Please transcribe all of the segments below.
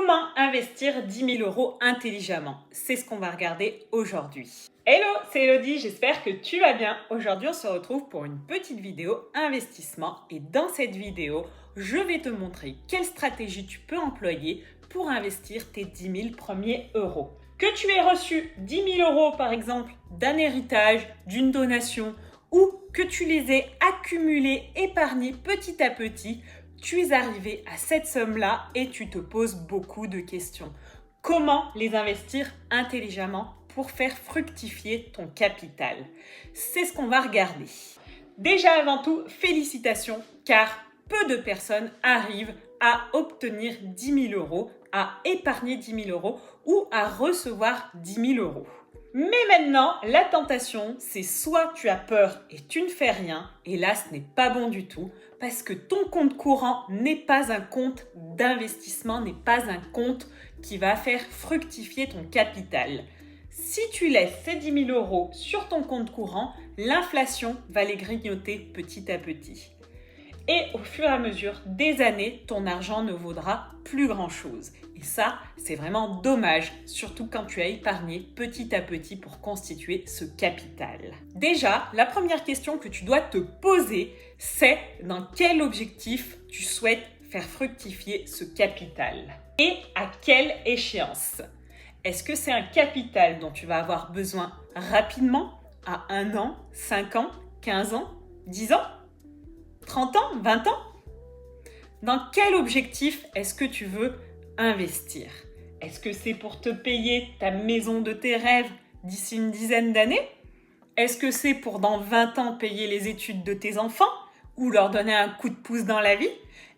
Comment investir 10 000 euros intelligemment? C'est ce qu'on va regarder aujourd'hui. Hello, c'est Elodie, j'espère que tu vas bien. Aujourd'hui, on se retrouve pour une petite vidéo investissement et dans cette vidéo, je vais te montrer quelle stratégie tu peux employer pour investir tes 10 000 premiers euros. Que tu aies reçu 10 000 euros par exemple d'un héritage, d'une donation ou que tu les aies accumulés, épargnés petit à petit, tu es arrivé à cette somme-là et tu te poses beaucoup de questions. Comment les investir intelligemment pour faire fructifier ton capital? C'est ce qu'on va regarder. Déjà avant tout, félicitations car peu de personnes arrivent à obtenir 10 000 euros, à épargner 10 000 euros ou à recevoir 10 000 euros. Mais maintenant, la tentation, c'est soit tu as peur et tu ne fais rien, et là, ce n'est pas bon du tout, parce que ton compte courant n'est pas un compte d'investissement, n'est pas un compte qui va faire fructifier ton capital. Si tu laisses ces 10 000 euros sur ton compte courant, l'inflation va les grignoter petit à petit. Et au fur et à mesure des années, ton argent ne vaudra plus grand-chose. Et ça, c'est vraiment dommage, surtout quand tu as épargné petit à petit pour constituer ce capital. Déjà, la première question que tu dois te poser, c'est dans quel objectif tu souhaites faire fructifier ce capital et à quelle échéance. Est-ce que c'est un capital dont tu vas avoir besoin rapidement, à 1 an, 5 ans, 15 ans, 10 ans ? 30 ans, 20 ans? Dans quel objectif est-ce que tu veux investir? Est-ce que c'est pour te payer ta maison de tes rêves d'ici une dizaine d'années? Est-ce que c'est pour dans 20 ans payer les études de tes enfants ou leur donner un coup de pouce dans la vie?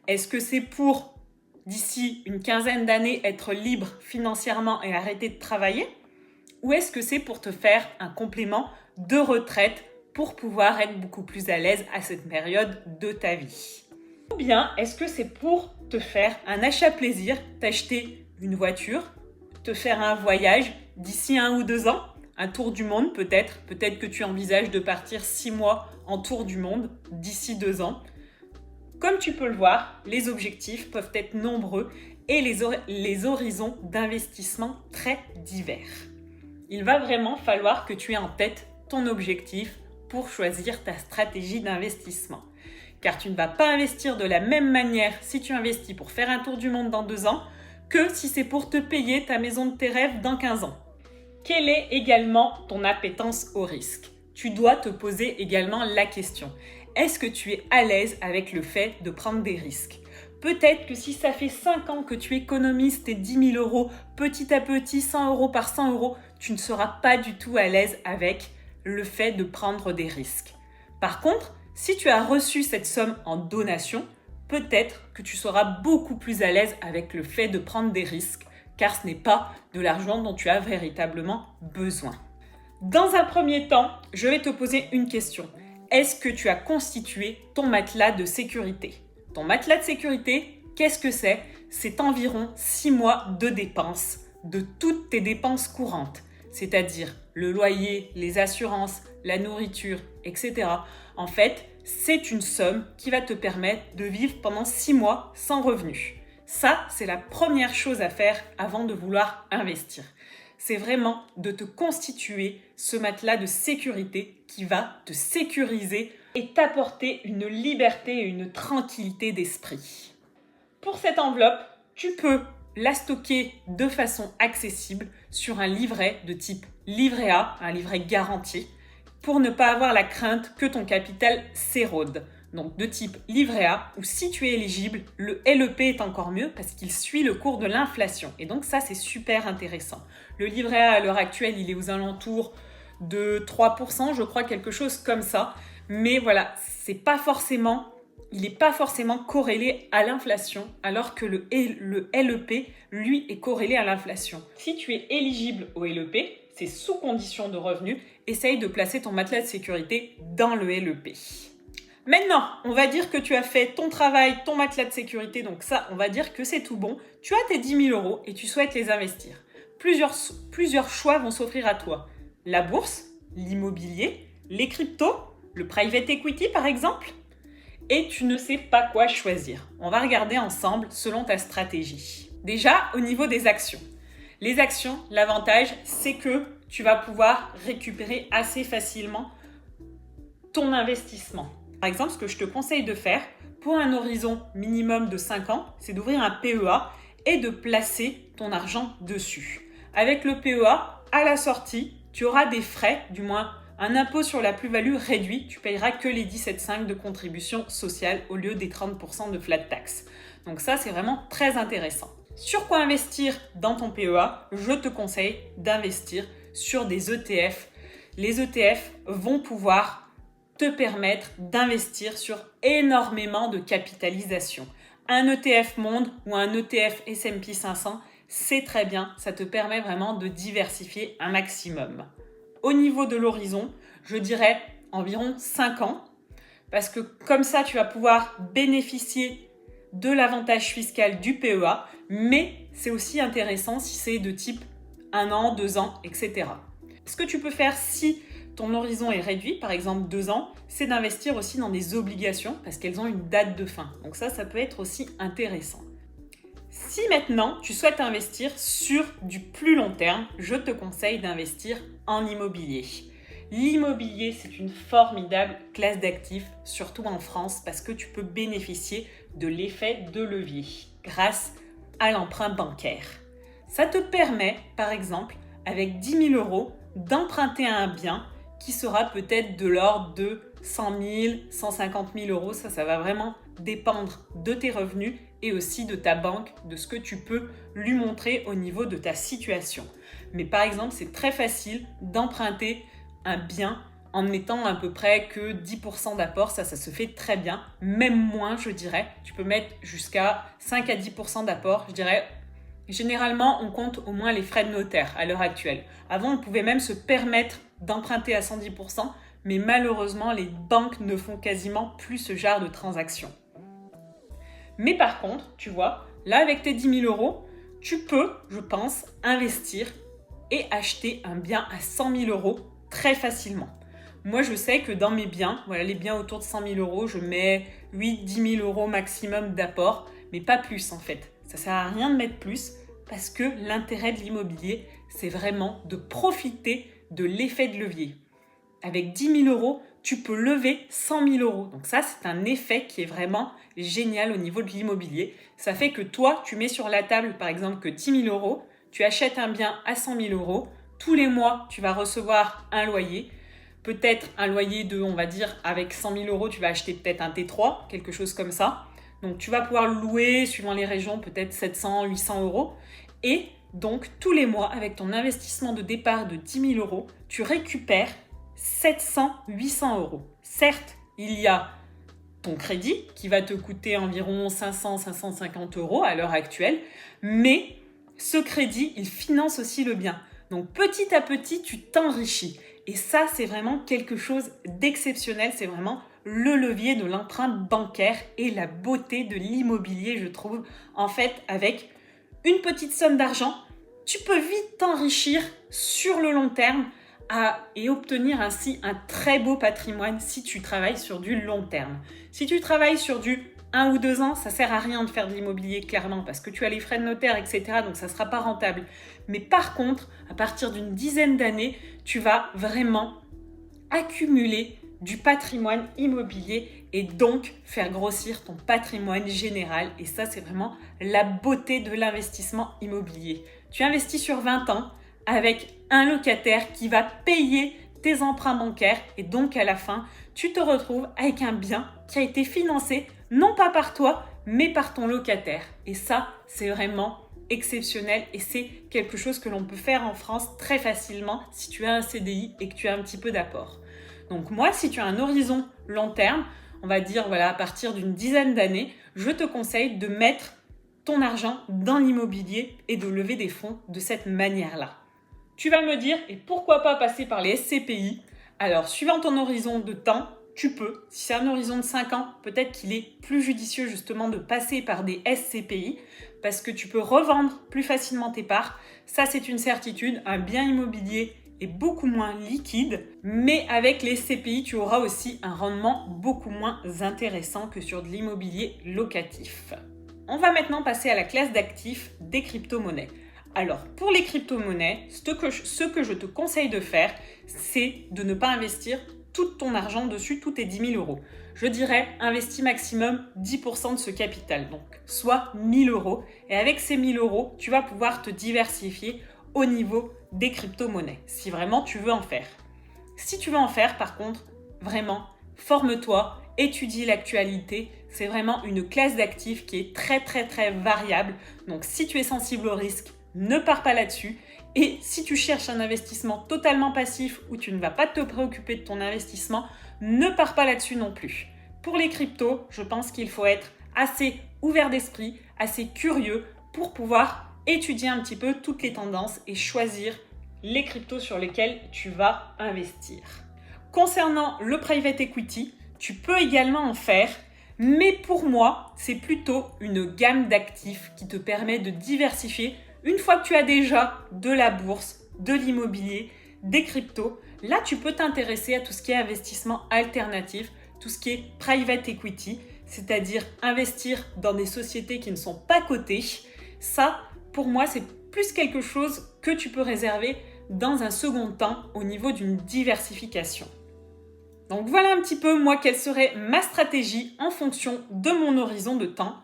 Est-ce que c'est pour d'ici une quinzaine d'années être libre financièrement et arrêter de travailler? Ou est-ce que c'est pour te faire un complément de retraite pour pouvoir être beaucoup plus à l'aise à cette période de ta vie? Ou bien, est-ce que c'est pour te faire un achat plaisir, t'acheter une voiture, te faire un voyage d'ici 1 ou 2 ans, un tour du monde peut-être que tu envisages de partir 6 mois en tour du monde d'ici 2 ans. Comme tu peux le voir, les objectifs peuvent être nombreux et les horizons d'investissement très divers. Il va vraiment falloir que tu aies en tête ton objectif pour choisir ta stratégie d'investissement. Car tu ne vas pas investir de la même manière si tu investis pour faire un tour du monde dans 2 ans que si c'est pour te payer ta maison de tes rêves dans 15 ans. Quelle est également ton appétence au risque? Tu dois te poser également la question. Est-ce que tu es à l'aise avec le fait de prendre des risques? Peut-être que si ça fait 5 ans que tu économises tes 10 000 euros petit à petit, 100 euros par 100 euros, tu ne seras pas du tout à l'aise avec le fait de prendre des risques. Par contre, si tu as reçu cette somme en donation, peut-être que tu seras beaucoup plus à l'aise avec le fait de prendre des risques, car ce n'est pas de l'argent dont tu as véritablement besoin. Dans un premier temps, je vais te poser une question. Est-ce que tu as constitué ton matelas de sécurité? Ton matelas de sécurité, qu'est-ce que c'est? C'est environ 6 mois de dépenses, de toutes tes dépenses courantes, c'est-à-dire le loyer, les assurances, la nourriture, etc. En fait, c'est une somme qui va te permettre de vivre pendant 6 mois sans revenus. Ça, c'est la première chose à faire avant de vouloir investir. C'est vraiment de te constituer ce matelas de sécurité qui va te sécuriser et t'apporter une liberté et une tranquillité d'esprit. Pour cette enveloppe, tu peux la stocker de façon accessible sur un livret de type livret A, un livret garanti, pour ne pas avoir la crainte que ton capital s'érode. Donc de type livret A, ou si tu es éligible, le LEP est encore mieux parce qu'il suit le cours de l'inflation. Et donc ça, c'est super intéressant. Le livret A, à l'heure actuelle, il est aux alentours de 3%, je crois, quelque chose comme ça. Mais voilà, il n'est pas forcément corrélé à l'inflation, alors que le LEP, lui, est corrélé à l'inflation. Si tu es éligible au LEP, c'est sous condition de revenus, essaye de placer ton matelas de sécurité dans le LEP. Maintenant, on va dire que tu as fait ton travail, ton matelas de sécurité, donc ça, on va dire que c'est tout bon. Tu as tes 10 000 euros et tu souhaites les investir. Plusieurs choix vont s'offrir à toi. La bourse, l'immobilier, les cryptos, le private equity par exemple. Et tu ne sais pas quoi choisir. On va regarder ensemble selon ta stratégie. Déjà, au niveau des actions. Les actions, l'avantage, c'est que tu vas pouvoir récupérer assez facilement ton investissement. Par exemple, ce que je te conseille de faire pour un horizon minimum de 5 ans, c'est d'ouvrir un PEA et de placer ton argent dessus. Avec le PEA, à la sortie, tu auras des frais, du moins un impôt sur la plus-value réduit. Tu payeras que les 17,5 de contribution sociale au lieu des 30% de flat tax. Donc ça, c'est vraiment très intéressant. Sur quoi investir dans ton PEA? Je te conseille d'investir sur des ETF. Les ETF vont pouvoir te permettre d'investir sur énormément de capitalisation. Un ETF monde ou un ETF S&P 500, c'est très bien, ça te permet vraiment de diversifier un maximum. Au niveau de l'horizon, je dirais environ 5 ans, parce que comme ça, tu vas pouvoir bénéficier de l'avantage fiscal du PEA, mais c'est aussi intéressant si c'est de type 1 an, 2 ans, etc. Ce que tu peux faire si ton horizon est réduit, par exemple 2 ans, c'est d'investir aussi dans des obligations parce qu'elles ont une date de fin. Donc ça peut être aussi intéressant. Si maintenant tu souhaites investir sur du plus long terme, je te conseille d'investir en immobilier. L'immobilier, c'est une formidable classe d'actifs, surtout en France, parce que tu peux bénéficier de l'effet de levier grâce à l'emprunt bancaire. Ça te permet, par exemple, avec 10 000 euros, d'emprunter un bien qui sera peut-être de l'ordre de 100 000, 150 000 euros. Ça va vraiment dépendre de tes revenus et aussi de ta banque, de ce que tu peux lui montrer au niveau de ta situation. Mais par exemple, c'est très facile d'emprunter un bien en mettant à peu près que 10% d'apport. Ça se fait très bien, même moins je dirais. Tu peux mettre jusqu'à 5 à 10% d'apport, je dirais. Généralement, on compte au moins les frais de notaire à l'heure actuelle. Avant, on pouvait même se permettre d'emprunter à 110%, mais malheureusement, les banques ne font quasiment plus ce genre de transactions. Mais par contre, tu vois, là, avec tes 10 000 euros, tu peux, je pense, investir et acheter un bien à 100 000 euros très facilement. Moi, je sais que dans mes biens, voilà, les biens autour de 100 000 euros, je mets 8-10 000 euros maximum d'apport, mais pas plus en fait. Ça ne sert à rien de mettre plus parce que l'intérêt de l'immobilier, c'est vraiment de profiter de l'effet de levier. Avec 10 000 euros, tu peux lever 100 000 euros. Donc ça, c'est un effet qui est vraiment génial au niveau de l'immobilier. Ça fait que toi, tu mets sur la table, par exemple, que 10 000 euros, tu achètes un bien à 100 000 euros. Tous les mois, tu vas recevoir un loyer. Peut-être un loyer de, on va dire, avec 100 000 euros, tu vas acheter peut-être un T3, quelque chose comme ça. Donc, tu vas pouvoir le louer, suivant les régions, peut-être 700, 800 euros. Et donc, tous les mois, avec ton investissement de départ de 10 000 euros, tu récupères 700, 800 euros. Certes, il y a ton crédit qui va te coûter environ 500, 550 euros à l'heure actuelle, mais ce crédit, il finance aussi le bien. Donc, petit à petit, tu t'enrichis. Et ça, c'est vraiment quelque chose d'exceptionnel. C'est vraiment le levier de l'emprunt bancaire et la beauté de l'immobilier, je trouve. En fait, avec une petite somme d'argent, tu peux vite t'enrichir sur le long terme et obtenir ainsi un très beau patrimoine si tu travailles sur du long terme. Si tu travailles sur du 1 ou 2 ans, ça sert à rien de faire de l'immobilier clairement parce que tu as les frais de notaire, etc. Donc ça ne sera pas rentable. Mais par contre, à partir d'une dizaine d'années, tu vas vraiment accumuler du patrimoine immobilier et donc faire grossir ton patrimoine général. Et ça, c'est vraiment la beauté de l'investissement immobilier. Tu investis sur 20 ans avec un locataire qui va payer tes emprunts bancaires et donc à la fin, tu te retrouves avec un bien qui a été financé non pas par toi, mais par ton locataire. Et ça, c'est vraiment exceptionnel et c'est quelque chose que l'on peut faire en France très facilement si tu as un CDI et que tu as un petit peu d'apport. Donc moi, si tu as un horizon long terme, on va dire voilà, à partir d'une dizaine d'années, je te conseille de mettre ton argent dans l'immobilier et de lever des fonds de cette manière-là. Tu vas me dire, et pourquoi pas passer par les SCPI? Alors, suivant ton horizon de temps, tu peux. Si c'est un horizon de 5 ans, peut-être qu'il est plus judicieux justement de passer par des SCPI parce que tu peux revendre plus facilement tes parts. Ça, c'est une certitude. Un bien immobilier est beaucoup moins liquide, mais avec les SCPI, tu auras aussi un rendement beaucoup moins intéressant que sur de l'immobilier locatif. On va maintenant passer à la classe d'actifs des crypto-monnaies. Alors, pour les crypto-monnaies, ce que je te conseille de faire, c'est de ne pas investir tout ton argent dessus, tous tes 10 000 euros. Je dirais, investis maximum 10% de ce capital, donc soit 1 000 euros. Et avec ces 1 000 euros, tu vas pouvoir te diversifier au niveau des crypto-monnaies, si vraiment tu veux en faire. Si tu veux en faire, par contre, vraiment, forme-toi, étudie l'actualité. C'est vraiment une classe d'actifs qui est très variable. Donc, si tu es sensible au risque, ne pars pas là-dessus. Et si tu cherches un investissement totalement passif où tu ne vas pas te préoccuper de ton investissement, ne pars pas là-dessus non plus. Pour les cryptos, je pense qu'il faut être assez ouvert d'esprit, assez curieux pour pouvoir étudier un petit peu toutes les tendances et choisir les cryptos sur lesquels tu vas investir. Concernant le private equity, tu peux également en faire, mais pour moi, c'est plutôt une gamme d'actifs qui te permet de diversifier. Une fois que tu as déjà de la bourse, de l'immobilier, des cryptos, là tu peux t'intéresser à tout ce qui est investissement alternatif, tout ce qui est private equity, c'est-à-dire investir dans des sociétés qui ne sont pas cotées. Ça, pour moi, c'est plus quelque chose que tu peux réserver dans un second temps au niveau d'une diversification. Donc voilà un petit peu moi quelle serait ma stratégie en fonction de mon horizon de temps.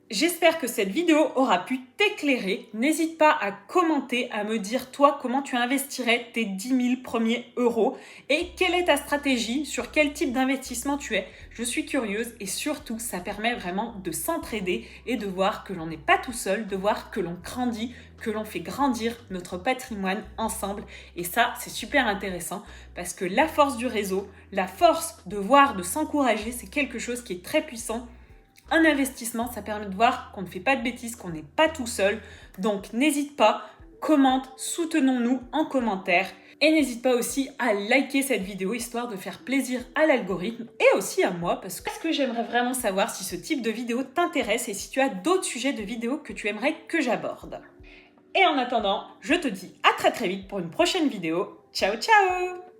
J'espère que cette vidéo aura pu t'éclairer. N'hésite pas à commenter, à me dire toi comment tu investirais tes 10 000 premiers euros et quelle est ta stratégie, sur quel type d'investissement tu es. Je suis curieuse et surtout ça permet vraiment de s'entraider et de voir que l'on n'est pas tout seul, de voir que l'on grandit, que l'on fait grandir notre patrimoine ensemble. Et ça, c'est super intéressant parce que la force du réseau, la force de voir, de s'encourager, c'est quelque chose qui est très puissant. Un investissement, ça permet de voir qu'on ne fait pas de bêtises, qu'on n'est pas tout seul. Donc n'hésite pas, commente, soutenons-nous en commentaire. Et n'hésite pas aussi à liker cette vidéo histoire de faire plaisir à l'algorithme et aussi à moi parce que j'aimerais vraiment savoir si ce type de vidéo t'intéresse et si tu as d'autres sujets de vidéos que tu aimerais que j'aborde. Et en attendant, je te dis à très vite pour une prochaine vidéo. Ciao ciao!